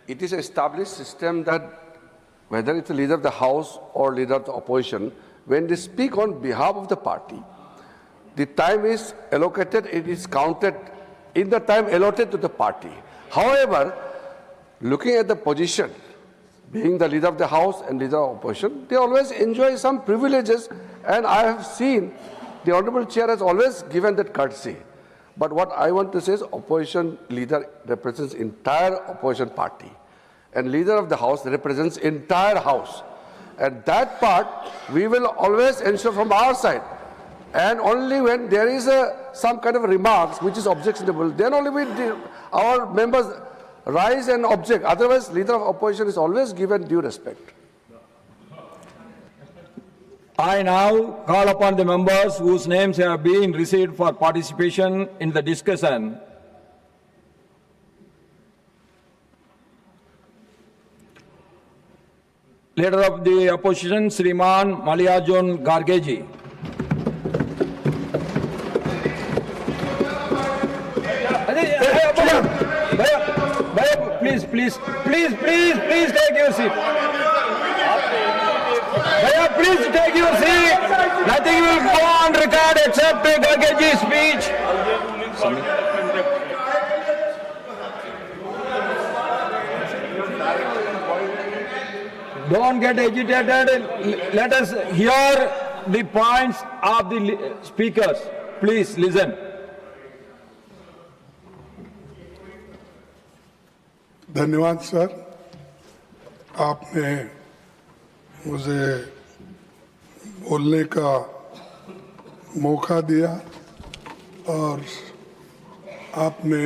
it is an established system that whether it's the leader of the House or leader of the opposition, when they speak on behalf of the party, the time is allocated, it is counted in the time allotted to the party. However, looking at the position, being the leader of the House and leader of opposition, they always enjoy some privileges, and I have seen the Honorable Chair has always given that courtesy. But what I want to say is opposition leader represents entire opposition party, and leader of the House represents entire House. And that part we will always ensure from our side. And only when there is some kind of remarks which is objectionable, then only our members rise and object. Otherwise, leader of opposition is always given due respect. I now call upon the members whose names have been received for participation in the discussion. Leader of the opposition, Shriman Mallikarjun Kharge ji. Please take your seat. Please take your seat. Nothing will go on record except Kharge ji's speech. Don't get agitated. Let us hear the points of the speakers. Please listen. धन्यवाद sir, आपने मुझे बोलने का मौका दिया और आपने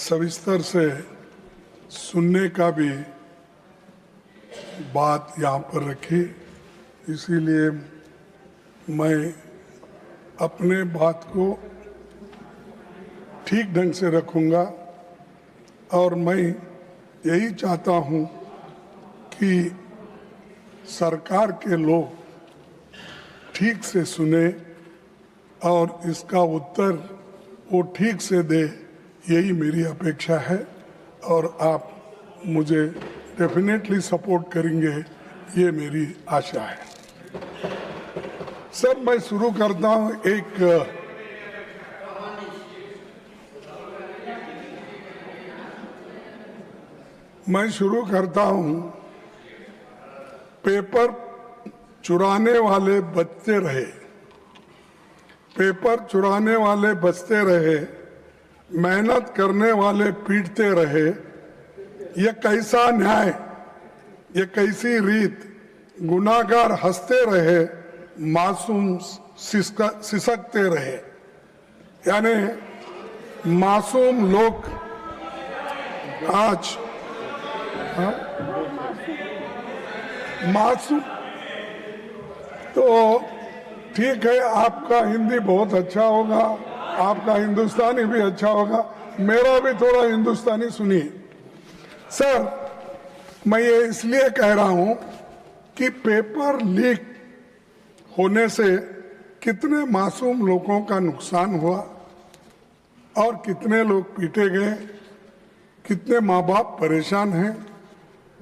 सविस्तर से सुनने का भी बात यहाँ पर रखी, इसीलिए मैं अपने बात को ठीक ढंग से रखूँगा और मैं यही चाहता हूँ कि सरकार के लोग ठीक से सुने और इसका उत्तर वो ठीक से दे, यही मेरी अपेक्षा है और आप मुझे डेफिनेटली सपोर्ट करेंगे, ये मेरी आशा है। सर, मैं शुरू करता हूँ मैं शुरू करता हूँ, पेपर चुराने वाले बचते रहे, पेपर चुराने वाले बचते रहे, मेहनत करने वाले पीटते रहे, ये कैसा न्याय, ये कैसी रीत, गुनाहगार हंसते रहे, मासूम सिसकते रहे। यानी मासूम लोग आज मासूम, तो ठीक है, आपका हिंदी बहुत अच्छा होगा, आपका हिंदुस्तानी भी अच्छा होगा, मेरा भी थोड़ा हिंदुस्तानी सुनिए। सर, मैं ये इसलिए कह रहा हूं कि पेपर लीक होने से कितने मासूम लोगों का नुकसान हुआ और कितने लोग पीटे गए, कितने माँ बाप परेशान हैं,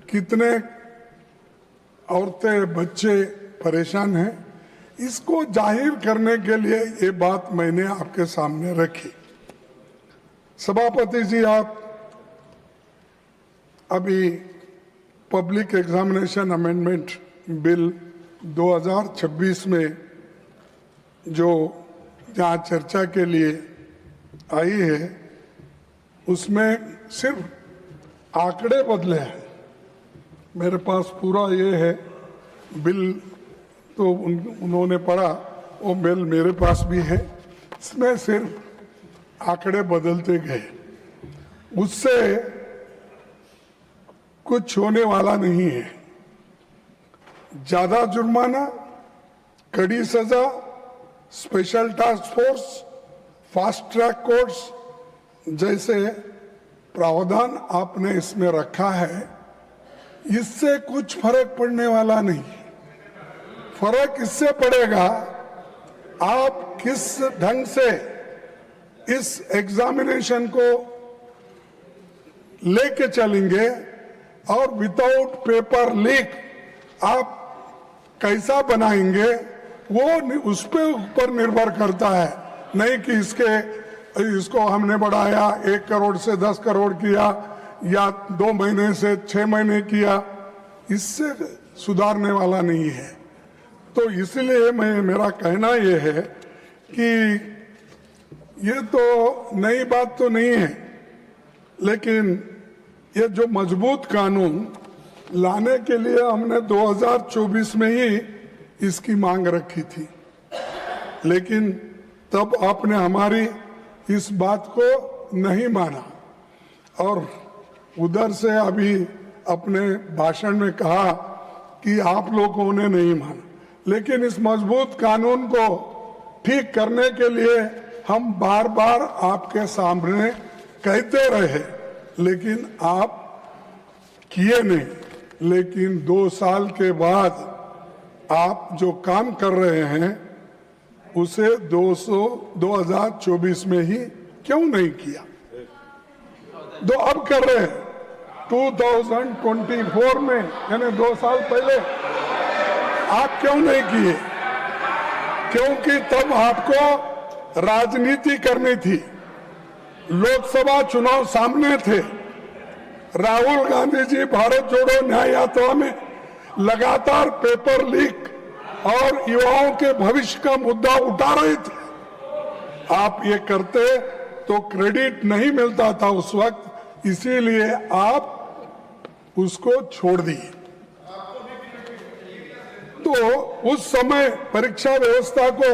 कितने औरतें बच्चे परेशान हैं, इसको जाहिर करने के लिए ये बात मैंने आपके सामने रखी। सभापति जी, आप अभी पब्लिक एग्जामिनेशन अमेंडमेंट बिल 2026 में जो यहाँ चर्चा के लिए आई है, उसमें सिर्फ आंकड़े बदले हैं। मेरे पास पूरा ये है बिल, तो उन्होंने पढ़ा, वो बिल मेरे पास भी है, इसमें सिर्फ आंकड़े बदलते गए, उससे कुछ होने वाला नहीं है। ज्यादा जुर्माना, कड़ी सजा, special task force, fast track courts जैसे प्रावधान आपने इसमें रखा है, इससे कुछ फर्क पड़ने वाला नहीं। फर्क इससे पड़ेगा आप किस ढंग से इस एग्जामिनेशन को लेके चलेंगे और विदाउट पेपर लीक आप कैसा बनाएंगे वो उस पे ऊपर निर्भर करता है, नहीं कि इसको हमने बढ़ाया 1 करोड़ से 10 करोड़ किया या 2 महीने से 6 महीने किया, इससे सुधारने वाला नहीं है। तो इसलिए मेरा कहना ये है कि ये तो नई बात तो नहीं है, लेकिन ये जो मजबूत कानून लाने के लिए हमने 2024 में ही इसकी मांग रखी थी, लेकिन तब आपने हमारी इस बात को नहीं माना और उधर से अभी अपने भाषण में कहा कि आप लोगों ने नहीं माना। लेकिन इस मजबूत कानून को ठीक करने के लिए हम बार बार आपके सामने कहते रहे, लेकिन आप किए नहीं। लेकिन 2 साल के बाद आप जो काम कर रहे हैं उसे 2024 में ही क्यों नहीं किया? तो अब कर रहे हैं 2024 में, यानी 2 साल पहले आप क्यों नहीं किए? क्योंकि तब आपको राजनीति करनी थी, लोकसभा चुनाव सामने थे। राहुल गांधी जी भारत जोड़ो न्याय यात्रा में लगातार पेपर लीक और युवाओं के भविष्य का मुद्दा उठा रहे थे। आप ये करते तो क्रेडिट नहीं मिलता था उस वक्त, इसीलिए आप उसको छोड़ दिए। तो उस समय परीक्षा व्यवस्था को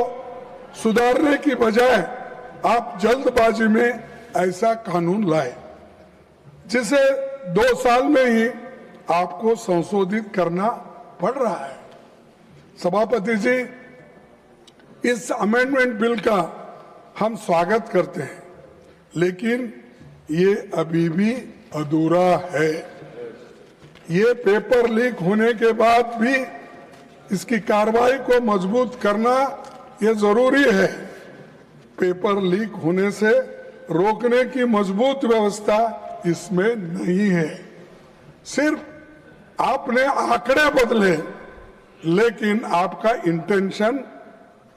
सुधारने की बजाय आप जल्दबाजी में ऐसा कानून लाए, जिसे 2 साल में ही आपको संशोधित करना पड़ रहा है। सभापति जी, इस अमेंडमेंट बिल का हम स्वागत करते हैं, लेकिन ये अभी भी अधूरा है। ये पेपर लीक होने के बाद भी इसकी कार्रवाई को मजबूत करना ये जरूरी है। पेपर लीक होने से रोकने की मजबूत व्यवस्था इसमें नहीं है। सिर्फ आपने आंकड़े बदले, लेकिन आपका इंटेंशन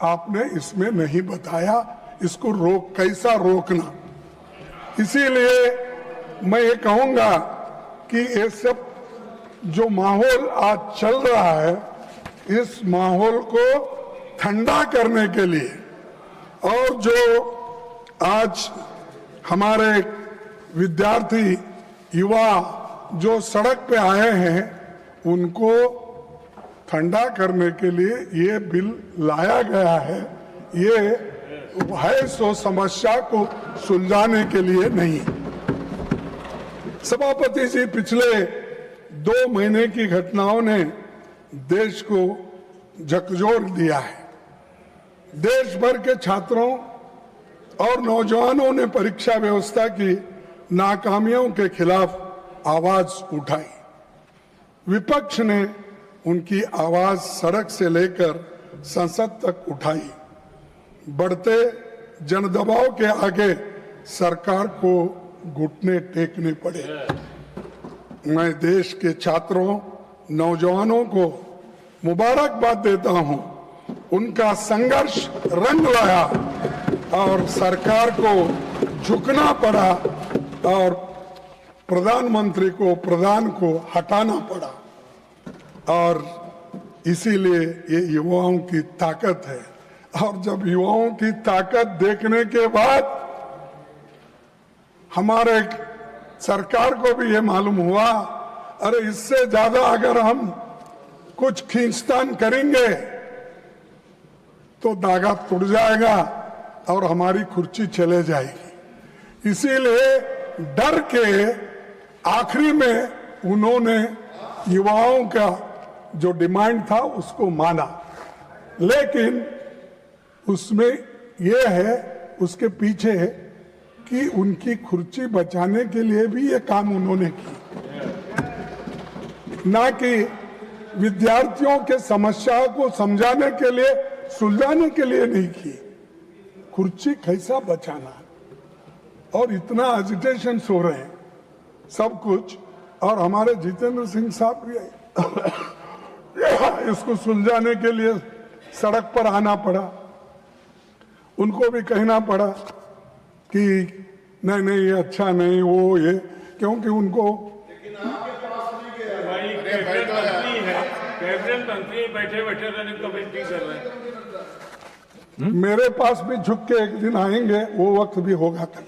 आपने इसमें नहीं बताया, इसको कैसा रोकना। इसीलिए मैं ये कहूंगा कि ये सब जो माहौल आज चल रहा है, इस माहौल को ठंडा करने के लिए और जो आज हमारे विद्यार्थी युवा जो सड़क पे आए हैं उनको ठंडा करने के लिए ये बिल लाया गया है। ये है सो समस्या को सुलझाने के लिए नहीं। सभापति जी, पिछले 2 महीने की घटनाओं ने देश को झकझोर दिया है। देश भर के छात्रों और नौजवानों ने परीक्षा व्यवस्था की नाकामियों के खिलाफ आवाज उठाई। विपक्ष ने उनकी आवाज सड़क से लेकर संसद तक उठाई। बढ़ते जनदबाव के आगे सरकार को घुटने टेकने पड़े। मैं देश के छात्रों, नौजवानों को मुबारकबाद देता हूं। उनका संघर्ष रंग लाया और सरकार को झुकना पड़ा और प्रधानमंत्री को, प्रधान को हटाना पड़ा। और इसीलिए ये युवाओं की ताकत है। और जब युवाओं की ताकत देखने के बाद हमारे सरकार को भी ये मालूम हुआ, अरे इससे ज्यादा अगर हम कुछ खींचतान करेंगे तो धागा टूट जाएगा और हमारी कुर्सी चले जाएगी। इसीलिए डर के आखिरी में उन्होंने युवाओं का जो डिमांड था उसको माना, लेकिन उसमें यह है, उसके पीछे कि उनकी कुर्सी बचाने के लिए भी ये काम उन्होंने की, ना कि विद्यार्थियों के समस्याओं को समझाने के लिए, सुलझाने के लिए नहीं की। कुर्सी कैसा बचाना और इतना एजिटेशन हो रहे हैं। सब कुछ, और हमारे जितेंद्र सिंह साहब भी इसको सुलझाने के लिए सड़क पर आना पड़ा। उनको भी कहना पड़ा कि नहीं नहीं ये अच्छा नहीं, वो ये, क्योंकि उनको कैबिनेट मंत्री बैठे बैठे रनिंग कमेटी कर रहे हैं। मेरे पास भी झुक के एक दिन आएंगे, वो वक्त भी होगा। तो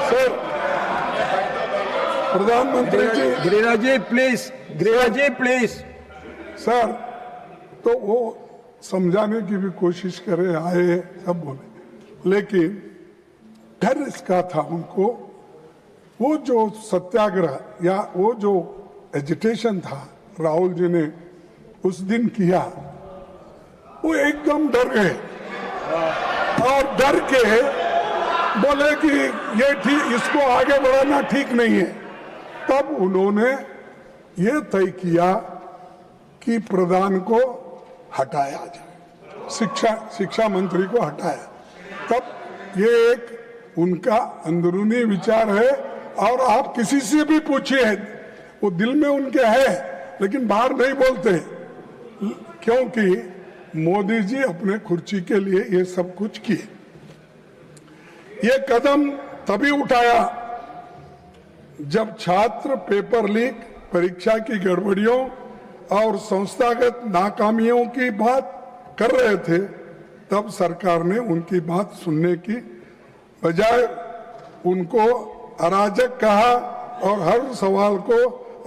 सर, प्रधानमंत्री जी, गिरिराज जी प्लीज। सर, तो वो समझाने की भी कोशिश करे, आए सब बोले, लेकिन डर इसका था उनको, वो जो सत्याग्रह या वो जो एजिटेशन था राहुल जी ने उस दिन किया, वो एकदम डर गए और डर के बोले कि ये ठीक, इसको आगे बढ़ाना ठीक नहीं है। तब उन्होंने ये तय किया कि प्रधान को हटाया जाए, शिक्षा मंत्री को हटाया। तब ये एक उनका अंदरूनी विचार है, और आप किसी से भी पूछिए, वो दिल में उनके है लेकिन बाहर नहीं बोलते, क्योंकि मोदी जी अपने कुर्सी के लिए ये सब कुछ किए। ये कदम तभी उठाया जब छात्र पेपर लीक, परीक्षा की गड़बड़ियों और संस्थागत नाकामियों की बात कर रहे थे। तब सरकार ने उनकी बात सुनने की बजाय उनको अराजक कहा और हर सवाल को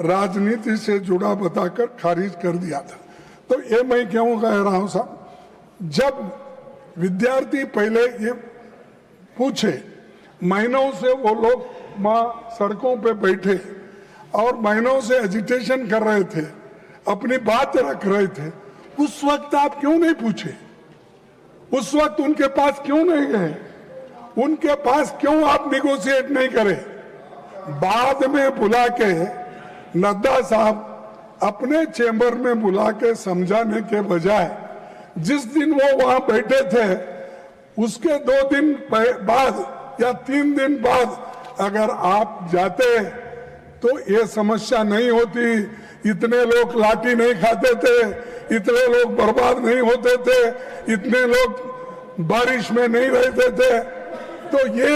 राजनीति से जुड़ा बताकर खारिज कर दिया था। तो ये मैं क्यों कह रहा हूं साहब, जब विद्यार्थी पहले ये पूछे, महीनों से वो लोग वहां सड़कों पे बैठे और महीनों से एजिटेशन कर रहे थे, अपनी बात रख रहे थे, उस वक्त आप क्यों नहीं पूछे? उस वक्त उनके पास क्यों नहीं गए? उनके पास क्यों आप निगोशिएट नहीं करे? बाद में बुला के नड्डा साहब अपने चेंबर में बुला के समझाने के बजाय जिस दिन वो वहां बैठे थे उसके 2 दिन बाद या 3 दिन बाद अगर आप जाते तो ये समस्या नहीं होती, इतने लोग लाठी नहीं खाते थे, इतने लोग बर्बाद नहीं होते थे, इतने लोग बारिश में नहीं रहते थे। तो ये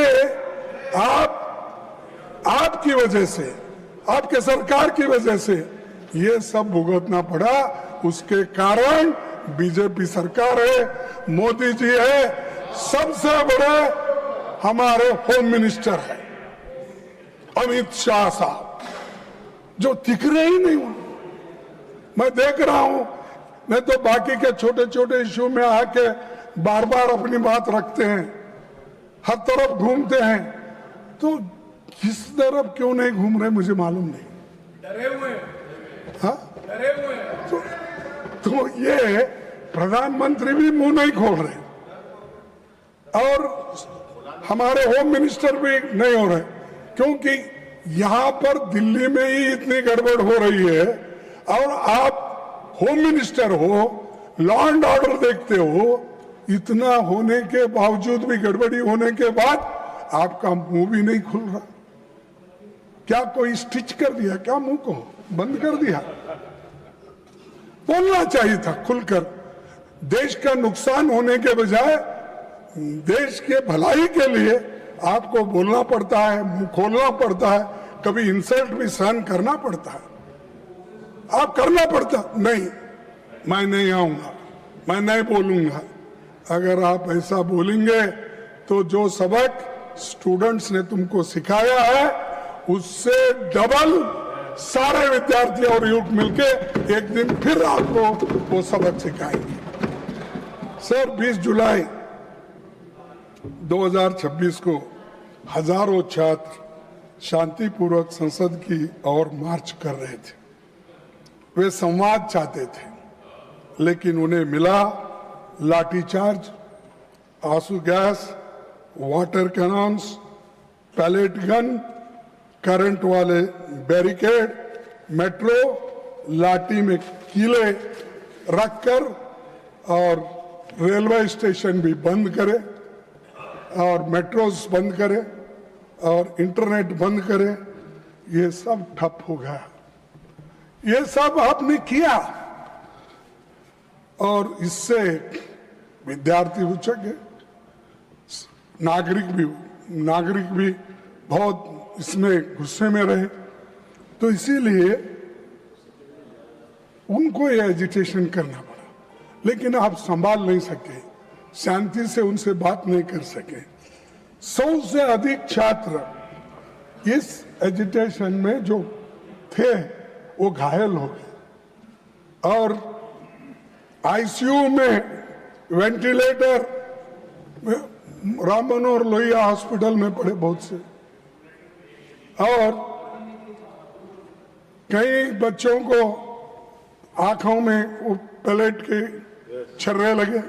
आपकी वजह से, आपके सरकार की वजह से ये सब भुगतना पड़ा। उसके कारण बीजेपी सरकार है, मोदी जी है, सबसे बड़े हमारे होम मिनिस्टर है अमित शाह साहब, जो दिख रहे ही नहीं उनको। मैं देख रहा हूं, नहीं तो बाकी के छोटे छोटे इश्यू में आके बार बार अपनी बात रखते हैं, हर तरफ घूमते हैं। तो किस तरफ क्यों नहीं घूम रहे मुझे मालूम नहीं। डरे हुए हैं, हाँ? डरे हुए हैं। तो ये प्रधानमंत्री भी मुंह नहीं खोल रहे और हमारे होम मिनिस्टर भी नहीं हो रहे, क्योंकि यहां पर दिल्ली में ही इतनी गड़बड़ हो रही है और आप होम मिनिस्टर हो, लॉ एंड ऑर्डर देखते हो, इतना होने के बावजूद भी, गड़बड़ी होने के बाद आपका मुंह भी नहीं खुल रहा। क्या कोई स्टिच कर दिया क्या? मुंह को बंद कर दिया? बोलना चाहिए था खुलकर। देश का नुकसान होने के बजाय देश के भलाई के लिए आपको बोलना पड़ता है, मुंह खोलना पड़ता है, कभी इंसल्ट भी सहन करना पड़ता है। आप करना पड़ता नहीं, मैं नहीं आऊंगा, मैं नहीं बोलूंगा। अगर आप ऐसा बोलेंगे तो जो सबक स्टूडेंट्स ने तुमको सिखाया है उससे डबल सारे विद्यार्थी और युवक मिलके एक दिन फिर आपको वो सबक सिखाएंगे। सर, 20 जुलाई 2026 को हजारों छात्र शांतिपूर्वक संसद की ओर मार्च कर रहे थे। वे संवाद चाहते थे, लेकिन उन्हें मिला लाठीचार्ज, आंसू gas, water cannons, pellet gun, current वाले बैरिकेड, मेट्रो लाठी में कीले रखकर और रेलवे स्टेशन भी बंद करे और मेट्रोस बंद करे और इंटरनेट बंद करे, ये सब ठप हो गया। ये सब आपने किया और इससे विद्यार्थी उचक गए, नागरिक भी बहुत इसमें गुस्से में रहे। तो इसीलिए उनको ये एजिटेशन करना पड़ा, लेकिन आप संभाल नहीं सके, शांति से उनसे बात नहीं कर सके। 100 से अधिक छात्र इस एजिटेशन में जो थे वो घायल हो गए और आईसीयू में वेंटिलेटर राम मनोहर लोहिया हॉस्पिटल में पड़े बहुत से, और कई बच्चों को आंखों में वो पैलेट के छर्रे लगे,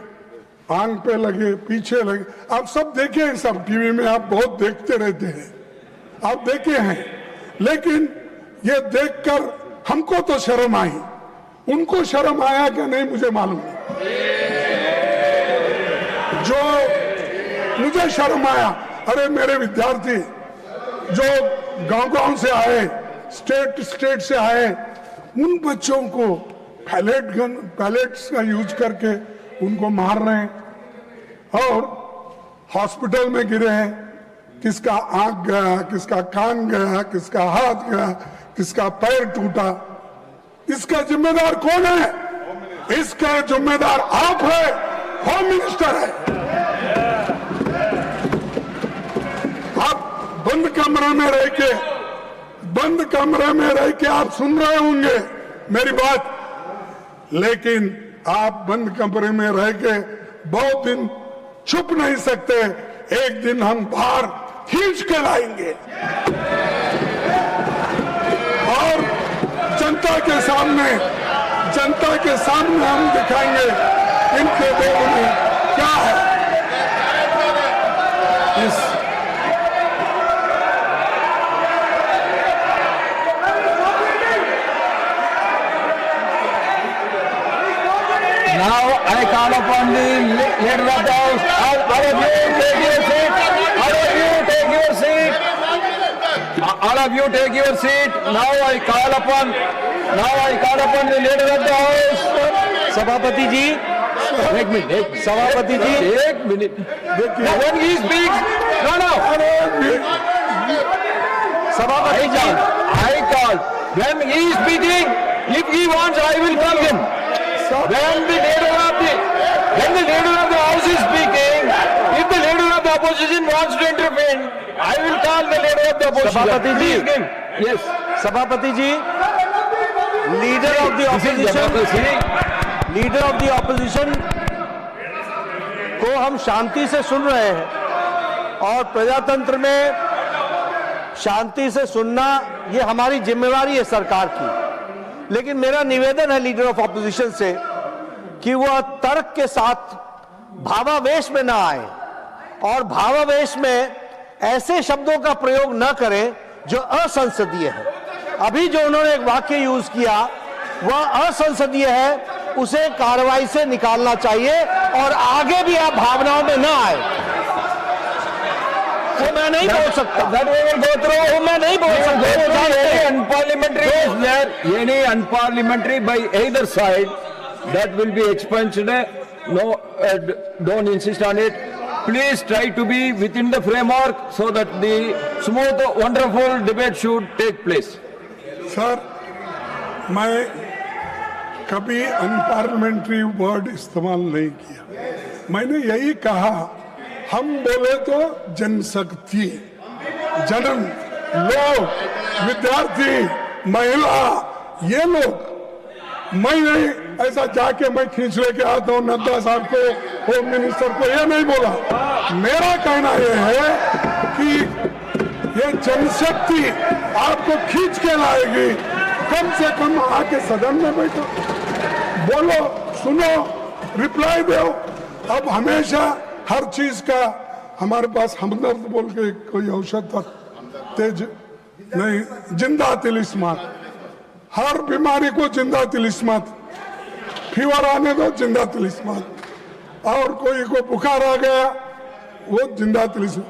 आंख पे लगे, पीछे लगे। आप सब देखे हैं, सब टीवी में आप बहुत देखते रहते हैं, आप देखे हैं। लेकिन ये देखकर हमको तो शर्म आई, उनको शर्म आया क्या नहीं मुझे मालूम नहीं। जो मुझे शर्म आया, अरे मेरे विद्यार्थी जो गांव-गांव से आए, स्टेट से आए, उन बच्चों को पैलेट्स का यूज करके उनको मार रहे हैं और हॉस्पिटल में गिरे हैं। किसका आंख गया, किसका कान गया, किसका हाथ गया, किसका पैर टूटा। इसका जिम्मेदार कौन है? इसका जिम्मेदार आप है, होम मिनिस्टर है। आप बंद कमरे में रह के आप सुन रहे होंगे मेरी बात, लेकिन आप बंद कमरे में रह के बहुत दिन छुप नहीं सकते। एक दिन हम बाहर खींच के लाएंगे और जनता के सामने हम दिखाएंगे इनके देश में क्या है। Now I call upon the leader of the House. All of you take your seat. All of you take your seat. All of you take your seat. Now I call upon the leader of the House. सभापति जी, एक minute, सभापति जी, एक minute. When he speaks, no. सभापति जी, I call. When he is speaking, if he wants, I will call him. When the leader of the House is speaking, if the leader of the opposition wants to intervene, I will call the leader of the opposition. सभापति जी, Yes. सभापति जी, leader of the opposition को हम शांति से सुन रहे हैं और प्रजातंत्र में शांति से सुनना ये हमारी जिम्मेवारी है सरकार की। लेकिन मेरा निवेदन है लीडर ऑफ ऑपोजिशन से कि वह तर्क के साथ भावावेश में ना आए और भावावेश में ऐसे शब्दों का प्रयोग न करें जो असंसदीय है। अभी जो उन्होंने एक वाक्य यूज किया वह असंसदीय है, उसे कार्रवाई से निकालना चाहिए और आगे भी आप भावनाओं में न आए। वो मैं नहीं बोल सकता, वो मैं नहीं बोल सकता। Any unparliamentary by either side that will be expunged. No, don't insist on it. Please try to be within the framework so that the smooth, wonderful debate should take place. Sir, मैं कभी unparliamentary word इस्तेमाल नहीं किया। मैंने यही कहा, हम बोले तो जनशक्ति, जनन, लोग, विद्यार्थी, महिला, ये लोग। मैं नहीं ऐसा जाके मैं खींच लेके आता हूँ नड्डा साहब को, होम मिनिस्टर को, ये नहीं बोला। मेरा कहना ये है कि ये जनशक्ति आपको खींच के लाएगी। कम से कम आके सदन में बैठो, बोलो, सुनो, रिप्लाई दो। अब हमेशा हर चीज का हमारे पास हमदर्द बोल के कोई औषध था, तेज नहीं, जिंदा तिलिस्मात। हर बीमारी को जिंदा तिलिस्मात, फीवर आने दो जिंदा तिलिस्मात। और कोई को बुखार आ गया वो जिंदा तिलिस्म।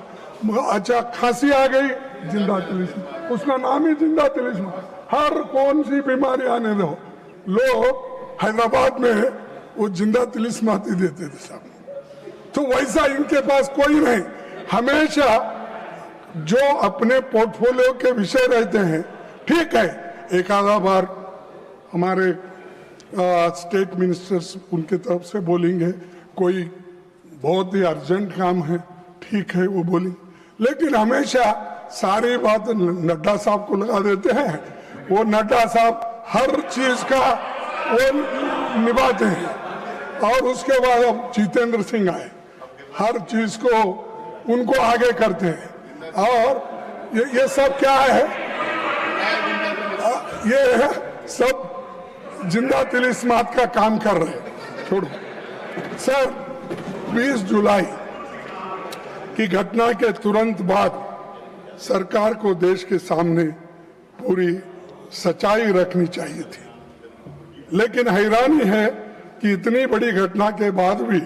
अच्छा खांसी आ गई, जिंदा तिलिस्म, उसका नाम ही जिंदा तिलिस्म। हर कौन सी बीमारी आने दो, लोग हैदराबाद में वो जिंदा तिलिस्माती देते थे साहब। तो वैसा इनके पास कोई नहीं। हमेशा जो अपने पोर्टफोलियो के विषय रहते हैं, ठीक है, एक आधा बार हमारे स्टेट मिनिस्टर्स उनके तरफ से बोलेंगे, कोई बहुत ही अर्जेंट काम है, ठीक है वो बोलेंगे, लेकिन हमेशा सारी बात नड्डा साहब को लगा देते हैं। वो नड्डा साहब हर चीज का वो निभाते हैं। और उसके बाद अब जितेंद्र सिंह आए, हर चीज को उनको आगे करते हैं। और ये सब क्या है, ये सब जिंदा तिलिस्मात का काम कर रहे हैं। छोड़ो सर, 20 जुलाई की घटना के तुरंत बाद सरकार को देश के सामने पूरी सच्चाई रखनी चाहिए थी, लेकिन हैरानी है कि इतनी बड़ी घटना के बाद भी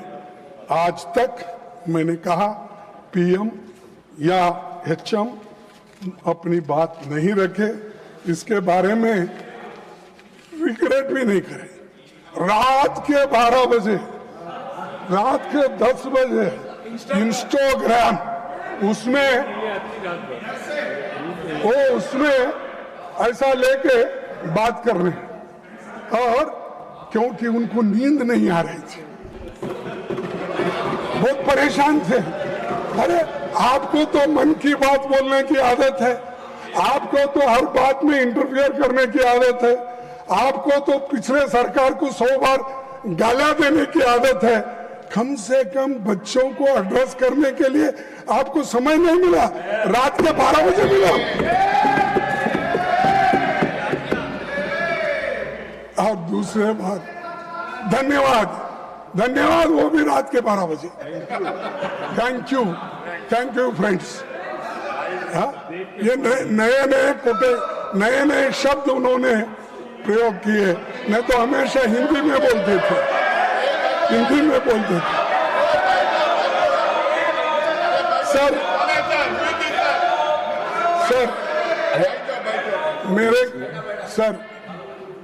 आज तक मैंने कहा पीएम या एचएम अपनी बात नहीं रखे, इसके बारे में रिग्रेट भी नहीं करे। रात के 12 बजे, रात के 10 बजे इंस्टाग्राम उसमें ऐसा लेके बात कर रहे हैं, और क्योंकि उनको नींद नहीं आ रही थी, बहुत परेशान थे। अरे आपको तो मन की बात बोलने की आदत है, आपको तो हर बात में इंटरफियर करने की आदत है, आपको तो पिछले सरकार को 100 बार गाला देने की आदत है। कम से कम बच्चों को एड्रेस करने के लिए आपको समय नहीं मिला, रात के 12 बजे मिला। और दूसरे बात, धन्यवाद, वो भी रात के 12 बजे। Thank you friends. ये नए शब्द उन्होंने प्रयोग किए, नहीं तो हमेशा हिंदी में बोलते थे। सर